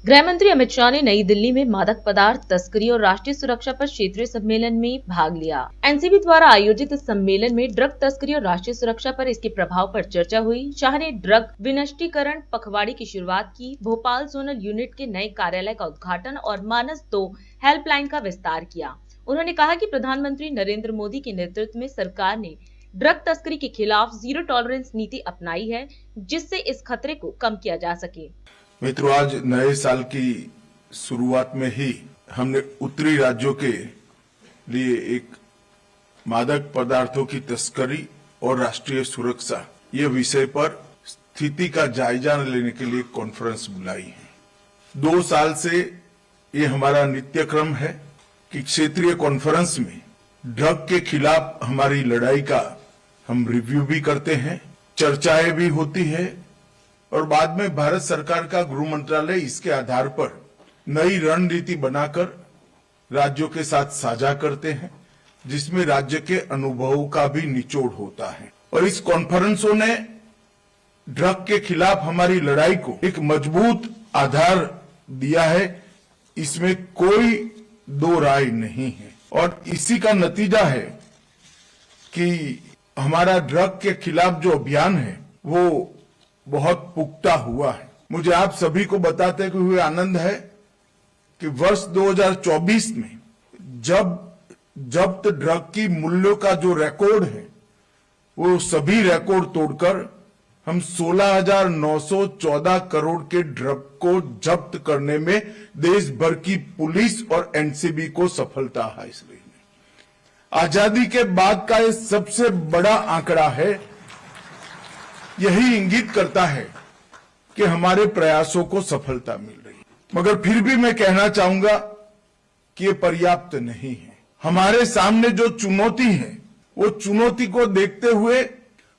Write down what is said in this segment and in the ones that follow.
गृह मंत्री अमित शाह ने नई दिल्ली में मादक पदार्थ तस्करी और राष्ट्रीय सुरक्षा पर क्षेत्रीय सम्मेलन में भाग लिया। एनसीबी द्वारा आयोजित इस सम्मेलन में ड्रग तस्करी और राष्ट्रीय सुरक्षा पर इसके प्रभाव पर चर्चा हुई। शाह ने ड्रग विनष्टीकरण पखवाड़ी की शुरुआत की, भोपाल जोनल यूनिट के नए कार्यालय का उद्घाटन और मानस 2 हेल्पलाइन का विस्तार किया। उन्होंने कहा कि प्रधानमंत्री नरेंद्र मोदी के नेतृत्व में सरकार ने ड्रग तस्करी के खिलाफ जीरो टॉलरेंस नीति अपनाई है, जिससे इस खतरे को कम किया जा सके। मित्रों, आज नए साल की शुरुआत में ही हमने उत्तरी राज्यों के लिए एक मादक पदार्थों की तस्करी और राष्ट्रीय सुरक्षा ये विषय पर स्थिति का जायजा लेने के लिए कॉन्फ्रेंस बुलाई है। 2 साल से ये हमारा नित्यक्रम है कि क्षेत्रीय कॉन्फ्रेंस में ड्रग के खिलाफ हमारी लड़ाई का हम रिव्यू भी करते हैं, चर्चाएं भी होती है और बाद में भारत सरकार का गृह मंत्रालय इसके आधार पर नई रणनीति बनाकर राज्यों के साथ साझा करते हैं, जिसमें राज्य के अनुभवों का भी निचोड़ होता है। और इस कॉन्फ्रेंसों ने ड्रग के खिलाफ हमारी लड़ाई को एक मजबूत आधार दिया है, इसमें कोई 2 राय नहीं है। और इसी का नतीजा है कि हमारा ड्रग के खिलाफ जो अभियान है वो बहुत पुख्ता हुआ है। मुझे आप सभी को बताते हुए आनंद है कि वर्ष 2024 में जब्त ड्रग की मूल्यों का जो रिकॉर्ड है वो सभी रिकॉर्ड तोड़कर हम 16,914 करोड़ के ड्रग को जब्त करने में देश भर की पुलिस और एनसीबी को सफलता हासिल हुई। आजादी के बाद का ये सबसे बड़ा आंकड़ा है। यही इंगित करता है कि हमारे प्रयासों को सफलता मिल रही है। मगर फिर भी मैं कहना चाहूंगा कि ये पर्याप्त नहीं है। हमारे सामने जो चुनौती है वो चुनौती को देखते हुए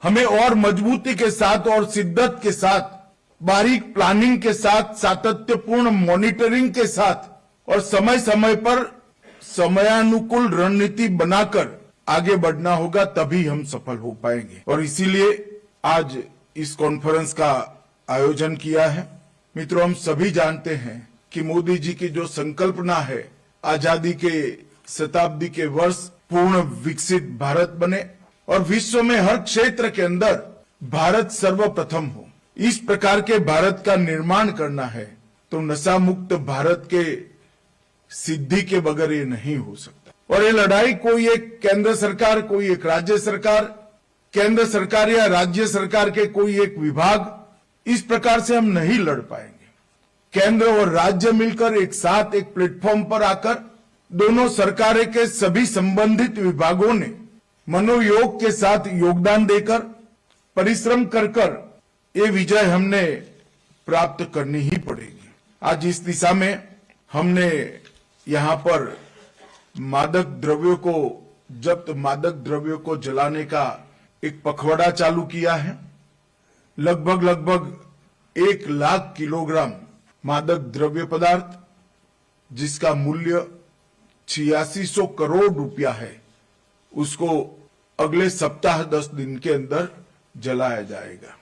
हमें और मजबूती के साथ और शिद्दत के साथ, बारीक प्लानिंग के साथ, सातत्यपूर्ण मॉनिटरिंग के साथ और समय समय पर समयानुकूल रणनीति बनाकर आगे बढ़ना होगा, तभी हम सफल हो पाएंगे। और इसीलिए आज इस कॉन्फ्रेंस का आयोजन किया है। मित्रों, हम सभी जानते हैं कि मोदी जी की जो संकल्पना है आजादी के शताब्दी के वर्ष पूर्ण विकसित भारत बने और विश्व में हर क्षेत्र के अंदर भारत सर्वप्रथम हो, इस प्रकार के भारत का निर्माण करना है तो नशा मुक्त भारत के सिद्धि के बगैर ये नहीं हो सकता। और ये लड़ाई कोई एक केंद्र सरकार, कोई एक राज्य सरकार, केंद्र सरकार या राज्य सरकार के कोई एक विभाग, इस प्रकार से हम नहीं लड़ पाएंगे। केंद्र और राज्य मिलकर एक साथ एक प्लेटफॉर्म पर आकर दोनों सरकारें के सभी संबंधित विभागों ने मनोयोग के साथ योगदान देकर परिश्रम कर ये विजय हमने प्राप्त करनी ही पड़ेगी। आज इस दिशा में हमने यहाँ पर मादक द्रव्यों को जलाने का एक पखवाड़ा चालू किया है। लगभग 1 लाख किलोग्राम मादक द्रव्य पदार्थ, जिसका मूल्य 8600 करोड़ रुपया है, उसको अगले सप्ताह 10 दिन के अंदर जलाया जाएगा।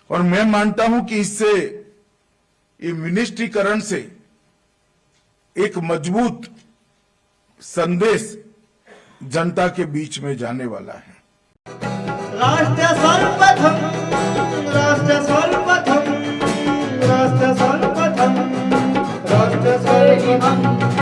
और मैं मानता हूं कि इससे, ये विनिष्टीकरण से एक मजबूत संदेश जनता के बीच में जाने वाला है। राष्ट्र सर्वप्रथम, राष्ट्र सर्वप्रथम, राष्ट्र सर्वप्रथम, राष्ट्र सर्वप्रथम।